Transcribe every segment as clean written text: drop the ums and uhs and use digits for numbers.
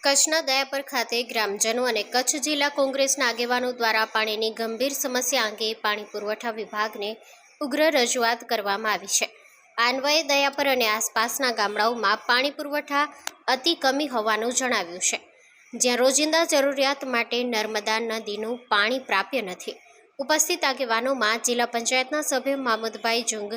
કચ્છના દયાપર ખાતે ગ્રામજનો અને કચ્છ જિલ્લા કોંગ્રેસના આગેવાનો દ્વારા પાણીની ગંભીર સમસ્યા અંગે પાણી પુરવઠા વિભાગને ઉગ્ર રજૂઆત કરવામાં આવી છે. આ અન્વયે દયાપર અને આસપાસના ગામડાઓમાં પાણી પુરવઠા અતિ કમી હોવાનું જણાવ્યું છે, જ્યાં રોજિંદા જરૂરિયાત માટે નર્મદા નદીનું પાણી પ્રાપ્ય નથી. ઉપસ્થિત આગેવાનોમાં જિલ્લા પંચાયતના સભ્ય મામુદભાઈ જુંગ,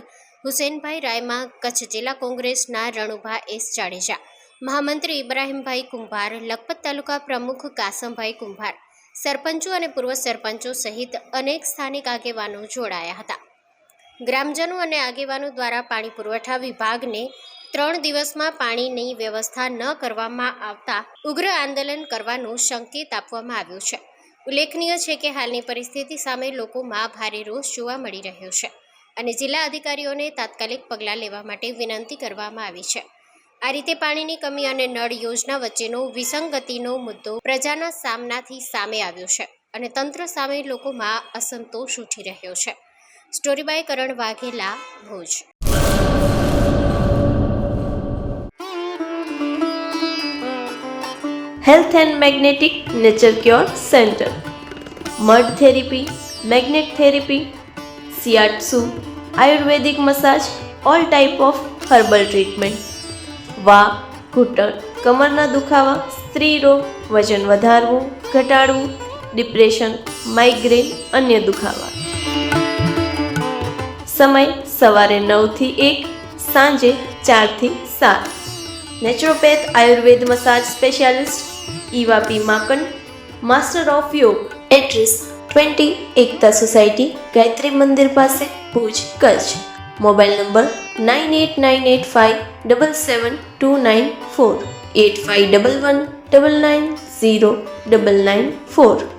હુસેનભાઈ રાયમા, કચ્છ જિલ્લા કોંગ્રેસના રણુભા એસ જાડેજા, મહામંત્રી ઇબ્રાહીમભાઈ કુંભાર, લખપત તાલુકા પ્રમુખ કાસમભાઈ કુંભાર, સરપંચો અને પૂર્વ સરપંચો સહિત અનેક સ્થાનિક આગેવાનો જોડાયા હતા. ગ્રામજનો અને આગેવાનો દ્વારા પાણી પુરવઠા વિભાગને 3 દિવસમાં પાણીની વ્યવસ્થા ન કરવામાં આવતા ઉગ્ર આંદોલન કરવાનો સંકેત આપવામાં આવ્યો છે. ઉલ્લેખનીય છે કે હાલની પરિસ્થિતિ સામે લોકોમાં ભારે રોષ જોવા મળી રહ્યો છે અને જિલ્લા અધિકારીઓને તાત્કાલિક પગલાં લેવા માટે વિનંતી કરવામાં આવી છે. આ રીતે પાણીની કમી અને નળ યોજના વચ્ચેનો વિસંગતિનો મુદ્દો પ્રજાના સામનાથી સામે આવ્યો છે અને તંત્ર સામે લોકોમાં અસંતોષ ઉઠી રહ્યો છે. Story by Karan Vaghela, Bhuj. Health and magnetic nature cure centre. Mud therapy, magnet therapy, shiatsu, ayurvedic massage, all type of herbal treatment. વા, ઘૂંટણ, કમરના દુખાવા, સ્ત્રી રોગ, વજન વધારવું, ઘટાડવું, ડિપ્રેશન, માઇગ્રેન, અન્ય દુખાવા. સમય સવારે 9 થી 1, સાંજે 4 થી 7. Naturopath Ayurveda massage specialist Eva P માકન, master of યોગ. એડ્રેસ 20 એકતા સોસાયટી, ગાયત્રી મંદિર પાસે, ભુજ, કચ્છ. Mobile number 9898577294, 8511999094.